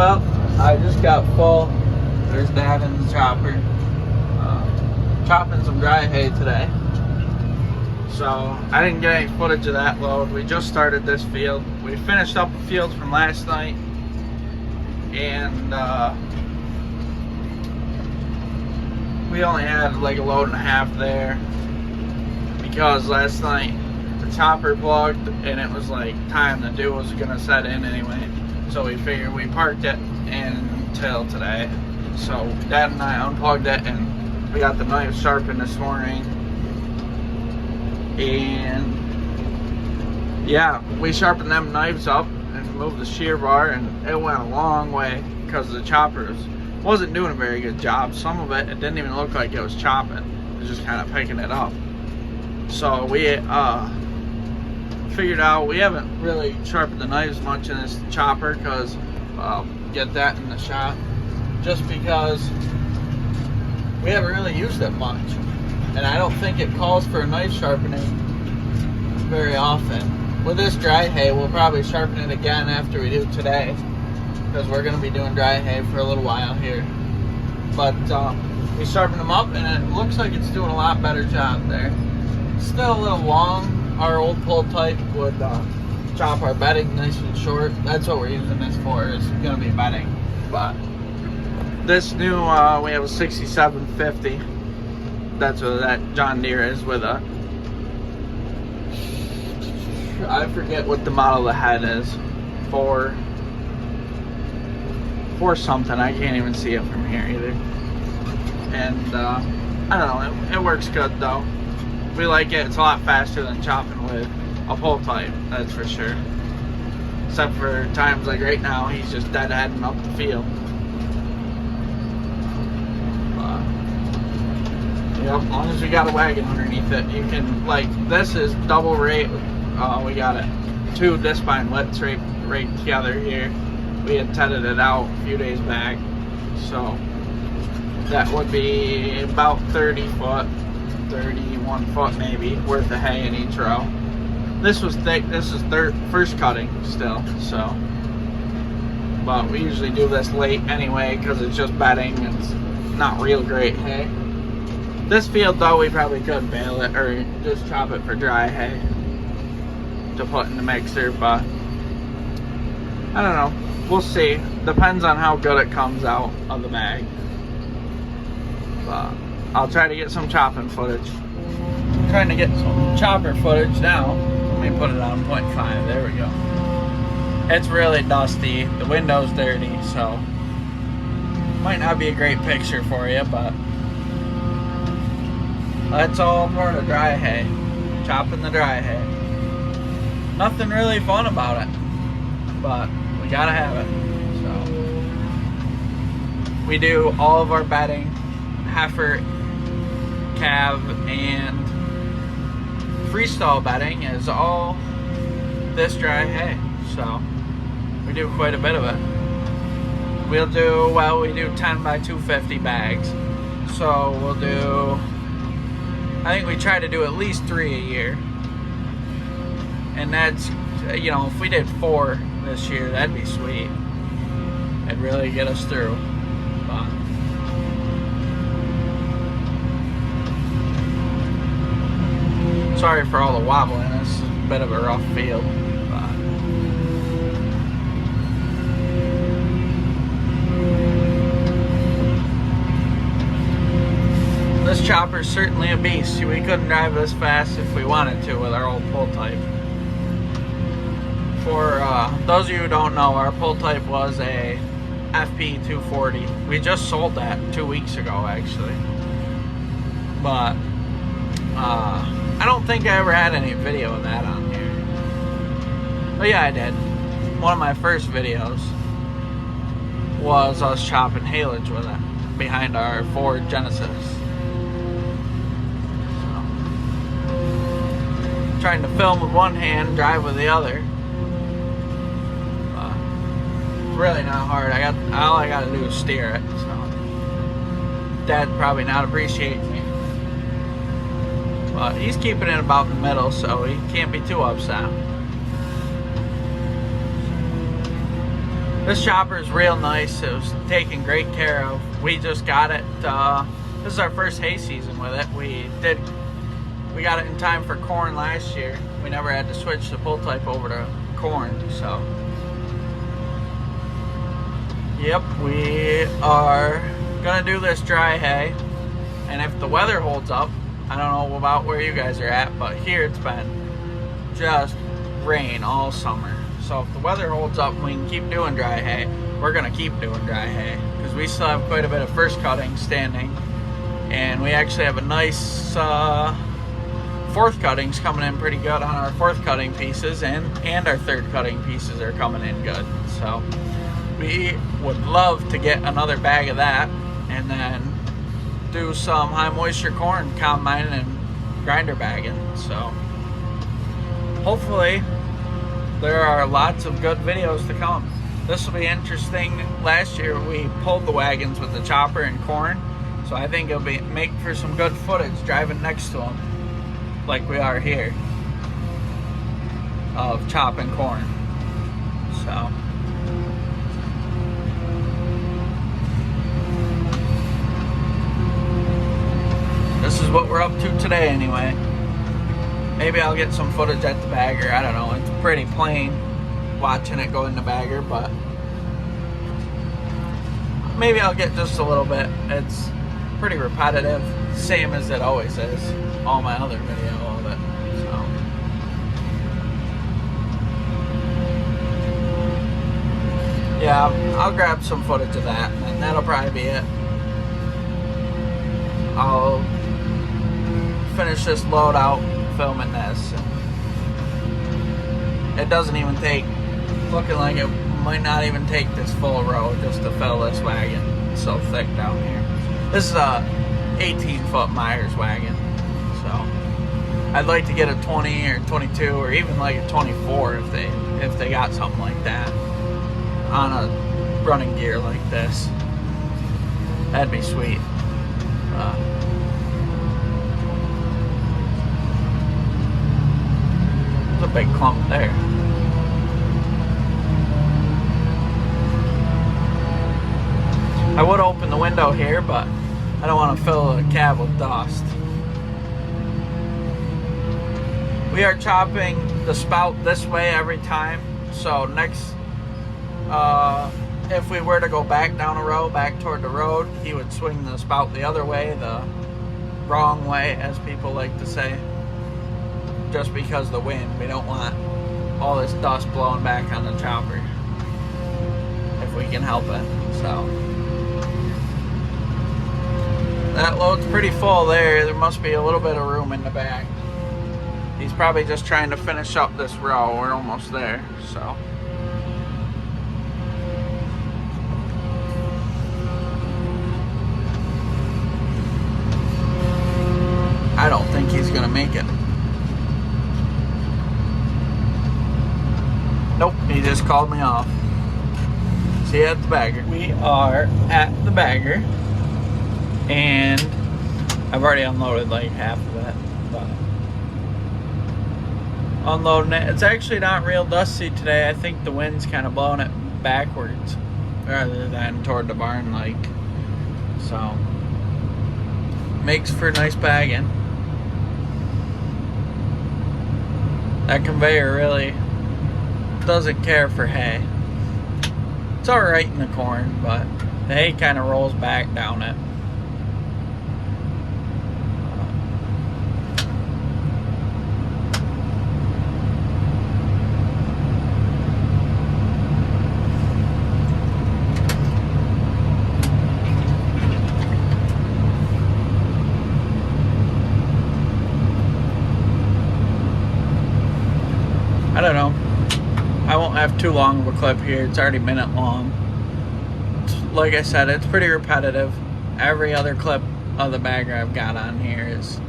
Well, I just got full. There's Dad in the chopper. Chopping some dry hay today. So I didn't get any footage of that load. We just started this field. We finished up the field from last night. And we only had like a load and a half there. Because last night the chopper plugged and it was like time the dew was gonna set in anyway. So we figured we parked it until today. So Dad and I unplugged it and we got the knife sharpened this morning. And yeah, we sharpened them knives up and moved the shear bar, and it went a long way because the choppers wasn't doing a very good job. Some of it didn't even look like it was chopping. It was just kind of picking it up. So we figured out we haven't really sharpened the knives much in this chopper because I'll get that in the shop, just because we haven't really used it much, and I don't think it calls for a knife sharpening very often. With this dry hay, we'll probably sharpen it again after we do today, because we're going to be doing dry hay for a little while here. But we sharpened them up and it looks like it's doing a lot better job there. Still a little long. Our old pull type would chop our bedding nice and short. That's what we're using this for, is going to be bedding. But this new, we have a 6750. That's what that John Deere is with a, I forget what the model of the head is. For something. I can't even see it from here either. And I don't know, it works good though. We like it. It's a lot faster than chopping with a pull type, that's for sure. Except for times like right now, he's just deadheading up the field. Yep, as long as we got a wagon underneath it, you can, like, this is double rate. We got it 2 disc spine widths right together here. We had tedded it out a few days back, so that would be about 30 foot, 31 foot maybe, worth of hay in each row. This was thick. This is first cutting still, so. But we usually do this late anyway because it's just bedding and it's not real great hay. This field though, we probably could bale it or just chop it for dry hay to put in the mixer, but I don't know. We'll see. Depends on how good it comes out of the bag. But I'll try to get some chopping footage. I'm trying to get some chopper footage now. Let me put it on 0.5. There we go. It's really dusty. The window's dirty, so might not be a great picture for you, but that's all part of dry hay. Chopping the dry hay. Nothing really fun about it, but we gotta have it. So we do all of our bedding, heifer, calf, and freestall bedding is all this dry hay. So we do quite a bit of it. We do 10 by 250 bags. So we'll do, I think we try to do at least 3 a year. And that's, you know, if we did 4 this year, that'd be sweet. It'd really get us through. But sorry for all the wobbling. This is a bit of a rough field. This chopper's certainly a beast. We couldn't drive this fast if we wanted to with our old pull type. For those of you who don't know, our pull type was a FP 240. We just sold that 2 weeks ago, actually. But I don't think I ever had any video of that on here. But yeah, I did. One of my first videos was us chopping haylage with it behind our Ford Genesis. Trying to film with one hand, drive with the other. It's really not hard. All I gotta do is steer it. So Dad's probably not appreciating me, but he's keeping it about in the middle, so he can't be too upset. This chopper is real nice. It was taken great care of. We just got it. This is our first hay season with it. We got it in time for corn last year. We never had to switch the pull type over to corn, so. Yep, we are gonna do this dry hay. And if the weather holds up, I don't know about where you guys are at, but here it's been just rain all summer. So if the weather holds up and we can keep doing dry hay, we're gonna keep doing dry hay because we still have quite a bit of first cutting standing, and we actually have a nice fourth cuttings coming in pretty good on our fourth cutting pieces, and our third cutting pieces are coming in good. So we would love to get another bag of that and then do some high moisture corn combining and grinder bagging. So hopefully there are lots of good videos to come. This will be interesting. Last year we pulled the wagons with the chopper and corn, so I think it'll make for some good footage driving next to them like we are here of chopping corn. So this is what we're up to today anyway. Maybe I'll get some footage at the bagger. I don't know. It's pretty plain watching it go in the bagger, but maybe I'll get just a little bit. It's pretty repetitive, same as it always is. All my other video of it. So yeah, I'll grab some footage of that, and that'll probably be it. I'll finish this load out filming this. It doesn't even take, looking like it might not even take this full row just to fill this wagon. It's so thick down here. This is a 18-foot Myers wagon, so I'd like to get a 20 or 22 or even like a 24 if they got something like that on a running gear like this. That'd be sweet. A big clump there. I would open the window here, but I don't want to fill a cab with dust. We are chopping the spout this way every time, so next if we were to go back down a row, back toward the road, he would swing the spout the other way, the wrong way, as people like to say. Just because of the wind, we don't want all this dust blowing back on the chopper if we can help it. So that load's pretty full there. There must be a little bit of room in the back. He's probably just trying to finish up this row. We're almost there. So I don't think he's gonna make it. Nope, he just called me off. See you at the bagger. We are at the bagger, and I've already unloaded like half of it, but unloading it. It's actually not real dusty today. I think the wind's kind of blowing it backwards rather than toward the barn like. So makes for nice bagging. That conveyor really doesn't care for hay. It's alright in the corn, but the hay kind of rolls back down it. I don't know. I won't have too long of a clip here. It's already a minute long. Like I said, it's pretty repetitive. Every other clip of the bagger I've got on here is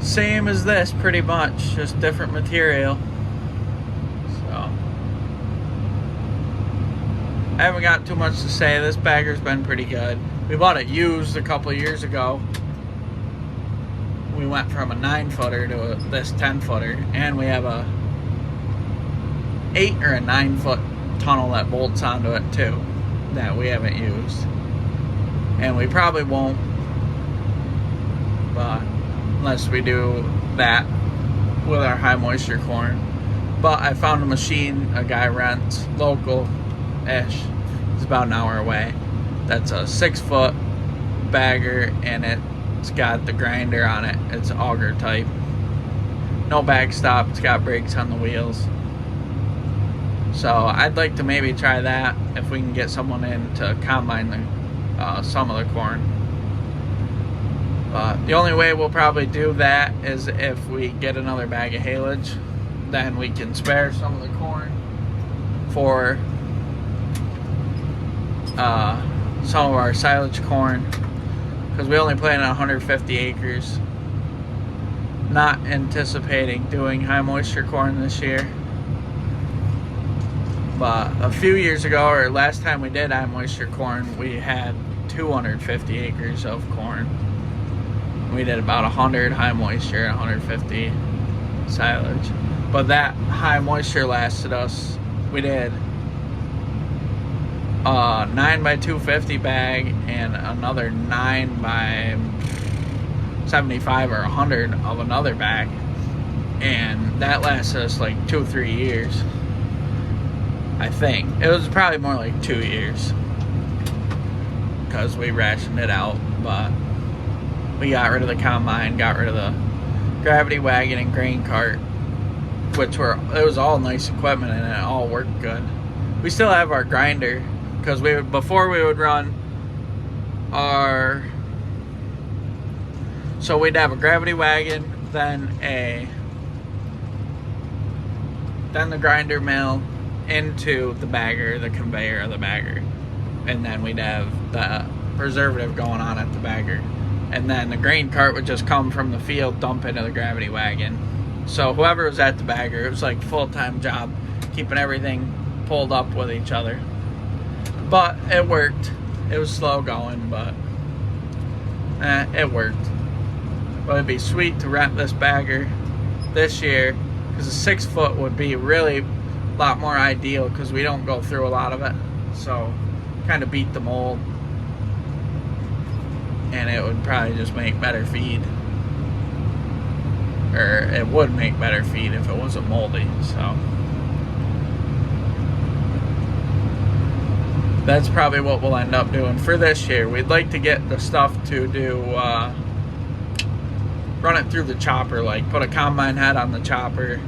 same as this pretty much, just different material. So I haven't got too much to say. This bagger's been pretty good. We bought it used a couple of years ago. We went from a 9-footer to this 10-footer, and we have a 8 or a 9-foot tunnel that bolts onto it too that we haven't used, and we probably won't, but unless we do that with our high moisture corn. But I found a machine a guy rents local-ish. It's about an hour away. That's a 6-foot bagger, and it's got the grinder on it. It's auger type. No backstop. It's got brakes on the wheels. So I'd like to maybe try that if we can get someone in to combine some of the corn. The only way we'll probably do that is if we get another bag of haylage. Then we can spare some of the corn for some of our silage corn, because we only plan on 150 acres. Not anticipating doing high moisture corn this year, but a few years ago, or last time we did high moisture corn, we had 250 acres of corn. We did about 100 high moisture and 150 silage. But that high moisture lasted us, we did a 9x250 bag and another 9x75 or 100 of another bag. And that lasted us like 2 or 3 years, I think. It was probably more like 2 years, because we rationed it out. But we got rid of the combine, got rid of the gravity wagon and grain cart, it was all nice equipment and it all worked good. We still have our grinder, because before we would run so we'd have a gravity wagon, then the grinder mill into the bagger, the conveyor of the bagger, and then we'd have the preservative going on at the bagger, and then the grain cart would just come from the field, dump into the gravity wagon. So whoever was at the bagger, it was like a full-time job, keeping everything pulled up with each other. But it worked. It was slow going, but it worked. But it'd be sweet to rent this bagger this year, because a 6-foot would be really a lot more ideal, because we don't go through a lot of it. So kind of beat the mold, and it would probably just make better feed. Or it would make better feed if it wasn't moldy. So that's probably what we'll end up doing for this year. We'd like to get the stuff to do run it through the chopper, like put a combine head on the chopper,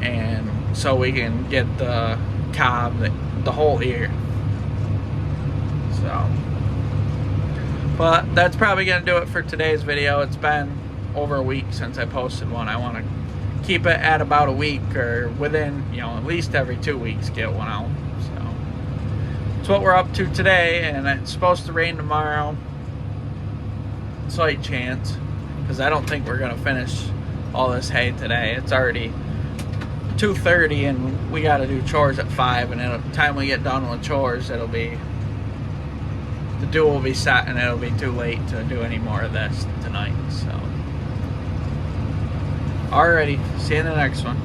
and so we can get the cob, the whole ear. So, but that's probably gonna do it for today's video. It's been over a week since I posted one. I want to keep it at about a week, or within, at least every 2 weeks get one out. So that's what we're up to today, and it's supposed to rain tomorrow. Slight chance, because I don't think we're gonna finish all this hay today. It's already 2:30 and we got to do chores at 5, and by the time we get done with chores, the dew will be set, and it'll be too late to do any more of this tonight. So alrighty, see you in the next one.